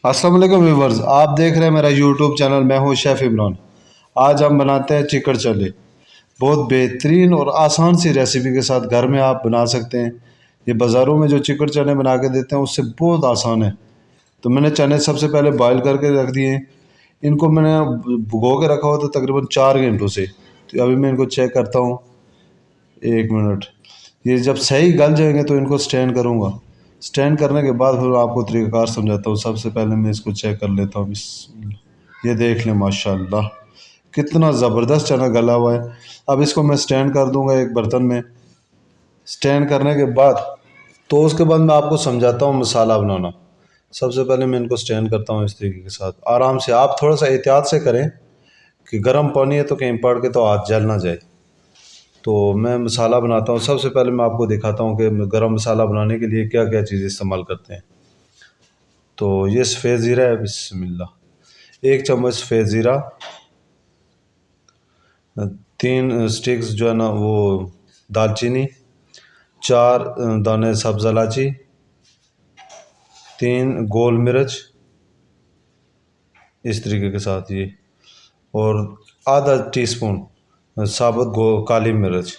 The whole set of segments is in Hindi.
अस्सलाम वालेकुम व्यूवर्स, आप देख रहे हैं मेरा यूट्यूब चैनल। मैं हूं शेफ़ इमरान। आज हम बनाते हैं चिकन चले। बहुत बेहतरीन और आसान सी रेसिपी के साथ घर में आप बना सकते हैं। ये बाज़ारों में जो चिकन चने बना के देते हैं उससे बहुत आसान है। तो मैंने चने सबसे पहले बॉयल करके रख दिए हैं। इनको मैंने भिगो के रखा हुआ था तकरीबन 4 घंटों से। तो अभी मैं इनको चेक करता हूँ। 1 मिनट। ये जब सही गल जाएंगे तो इनको स्टैंड करूँगा। स्टैंड करने के बाद फिर आपको तरीक़ाकार समझाता हूँ। सबसे पहले मैं इसको चेक कर लेता हूँ। ये देख लें, माशाल्लाह कितना ज़बरदस्त चना गला हुआ है। अब इसको मैं स्टैंड कर दूँगा एक बर्तन में। स्टैंड करने के बाद तो उसके बाद मैं आपको समझाता हूँ मसाला बनाना। सबसे पहले मैं इनको स्टैंड करता हूँ इस तरीके के साथ, आराम से। आप थोड़ा सा एहतियात से करें कि गर्म पानी है तो कहीं पड़ के तो हाथ जल ना जाए। तो मैं मसाला बनाता हूँ। सबसे पहले मैं आपको दिखाता हूँ कि गरम मसाला बनाने के लिए क्या क्या चीज़ इस्तेमाल करते हैं। तो ये सफ़ेद ज़ीरा है, बिस्मिल्लाह। 1 चम्मच सफ़ेद ज़ीरा, 3 स्टिक्स जो है ना वो दालचीनी, 4 दाने सब्ज़ इलायची, 3 गोल मिर्च इस तरीके के साथ ये, और आधा टीस्पून साबुत काली मिर्च,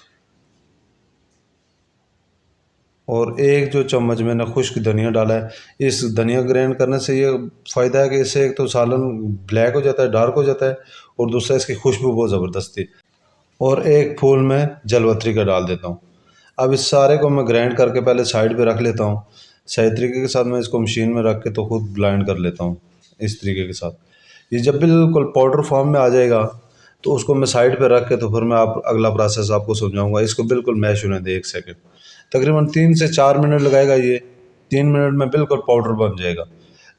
और 1 जो चम्मच मैंने खुश्क धनिया डाला है। इस धनिया ग्राइंड करने से ये फ़ायदा है कि इससे एक तो सालन ब्लैक हो जाता है, डार्क हो जाता है, और दूसरा इसकी खुशबू बहुत ज़बरदस्त थी। और 1 फूल मैं जलवतरी का डाल देता हूँ। अब इस सारे को मैं ग्राइंड करके पहले साइड पे रख लेता हूँ। सही तरीके के साथ मैं इसको मशीन में रख के तो खुद ब्लेंड कर लेता हूँ इस तरीके के साथ। ये जब बिल्कुल पाउडर फॉर्म में आ जाएगा तो उसको मैं साइड पे रख के तो फिर मैं अगला प्रोसेस आपको समझाऊंगा। इसको बिल्कुल मैश होने दें 1 सेकंड, तकरीबन 3 से 4 मिनट लगाएगा। ये 3 मिनट में बिल्कुल पाउडर बन जाएगा।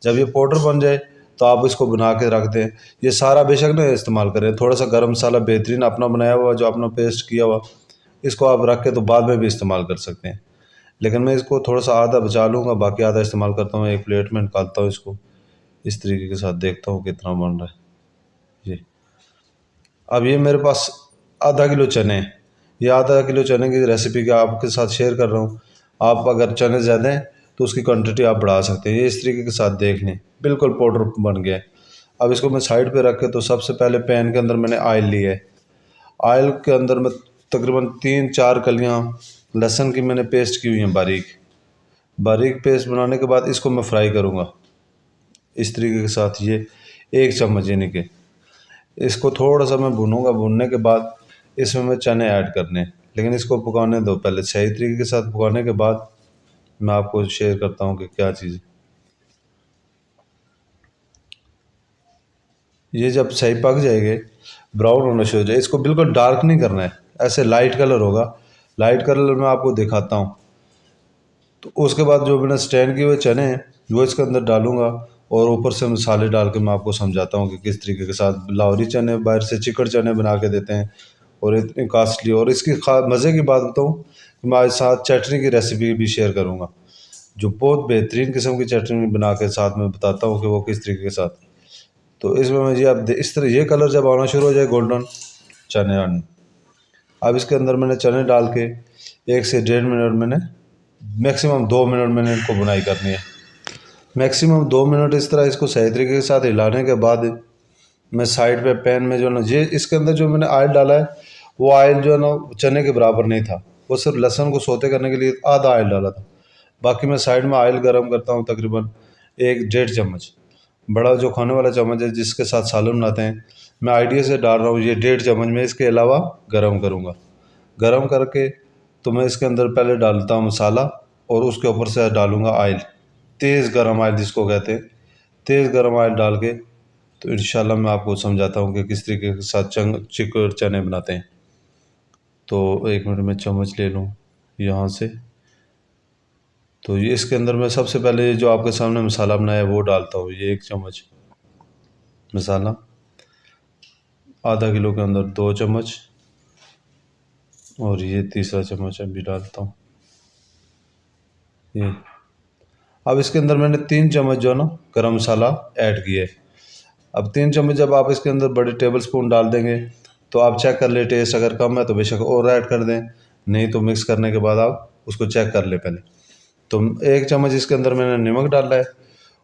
जब ये पाउडर बन जाए तो आप इसको बना के रख दें। ये सारा बेशक ना इस्तेमाल करें, थोड़ा सा गरम मसाला बेहतरीन अपना बनाया हुआ जो अपना पेस्ट किया हुआ, इसको आप रख के तो बाद में भी इस्तेमाल कर सकते हैं। लेकिन मैं इसको थोड़ा सा आधा बचा लूँगा, बाकी आधा इस्तेमाल करता हूँ। एक प्लेट में निकालता हूँ इसको इस तरीके के साथ, देखता हूँ कितना बन रहा है ये। अब ये मेरे पास आधा किलो चने हैं। ये आधा किलो चने की रेसिपी का आपके साथ शेयर कर रहा हूँ। आप अगर चने ज़्यादा हैं तो उसकी क्वांटिटी आप बढ़ा सकते हैं। ये इस तरीके के साथ देख लें, बिल्कुल पाउडर बन गया है। अब इसको मैं साइड पे रख के तो सबसे पहले पैन के अंदर मैंने ऑयल लिया है। ऑयल के अंदर मैं तकरीबन 3-4 कलियाँ लहसुन की मैंने पेस्ट की हुई हैं, बारीक बारीक पेस्ट बनाने के बाद इसको मैं फ्राई करूँगा इस तरीके के साथ। ये 1 चम्मच यानी कि इसको थोड़ा सा मैं भूनूंगा। भूनने के बाद इसमें मैं चने ऐड करने हैं, लेकिन इसको पकाने दो पहले। सही तरीके के साथ पकाने के बाद मैं आपको शेयर करता हूँ कि क्या चीज़। ये जब सही पक जाएंगे, ब्राउन होना शुरू हो जाए, इसको बिल्कुल डार्क नहीं करना है, ऐसे लाइट कलर होगा। लाइट कलर मैं आपको दिखाता हूँ। तो उसके बाद जो मैंने स्टैंड किए हुए चने हैं वो इसके अंदर डालूंगा, और ऊपर से मसाले डाल के मैं आपको समझाता हूँ कि किस तरीके के साथ। लाहौरी चने बाहर से चिकन चने बना के देते हैं और इतनी कॉस्टली। और इसकी मज़े की बात बताऊँ कि मैं आज साथ चटनी की रेसिपी भी शेयर करूँगा, जो बहुत बेहतरीन किस्म की चटनी बना के साथ में बताता हूँ कि वो किस तरीके के साथ। तो इसमें मैं ये अब इस तरह ये कलर जब आना शुरू हो जाए गोल्डन, चने आने। अब इसके अंदर मैंने चने डाल के 1 से 1.5 मिनट मैंने, मैक्सिमम 2 मिनट मैंने इनको बुनाई करनी है। मैक्सिमम 2 मिनट इस तरह इसको सही तरीके के साथ हिलाने के बाद मैं साइड पे पैन में जो है ना, ये इसके अंदर जो मैंने ऑयल डाला है वो ऑयल जो है ना चने के बराबर नहीं था। वो सिर्फ लहसुन को सोते करने के लिए आधा ऑयल डाला था। बाकी मैं साइड में ऑयल गर्म करता हूँ तकरीबन 1-1.5 चम्मच। बड़ा जो खाने वाला चम्मच है जिसके साथ सालन बनाते हैं, मैं आइडिया से डाल रहा हूँ। ये 1.5 चम्मच में इसके अलावा गर्म करूँगा। गर्म करके तो मैं इसके अंदर पहले डालता हूँ मसाला, और उसके ऊपर से डालूँगा ऑयल, तेज़ गर्म ऑयल जिसको कहते हैं। तेज़ गर्म ऑयल डाल के तो इंशाल्लाह मैं आपको समझाता हूँ कि किस तरीके के साथ चिकन चने बनाते हैं। तो 1 मिनट में चम्मच ले लूँ यहाँ से। तो ये इसके अंदर मैं सबसे पहले जो आपके सामने मसाला बनाया है वो डालता हूँ। ये 1 चम्मच मसाला, आधा किलो के अंदर 2 चम्मच, और ये तीसरा चम्मच अभी डालता हूँ ये। अब इसके अंदर मैंने 3 चम्मच जो है ना गरम मसाला ऐड किया है। अब 3 चम्मच जब आप इसके अंदर बड़े टेबल स्पून डाल देंगे तो आप चेक कर ले, टेस्ट अगर कम है तो बेशक और ऐड कर दें, नहीं तो मिक्स करने के बाद आप उसको चेक कर ले पहले। तो 1 चम्मच इसके अंदर मैंने नमक डाला है,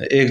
1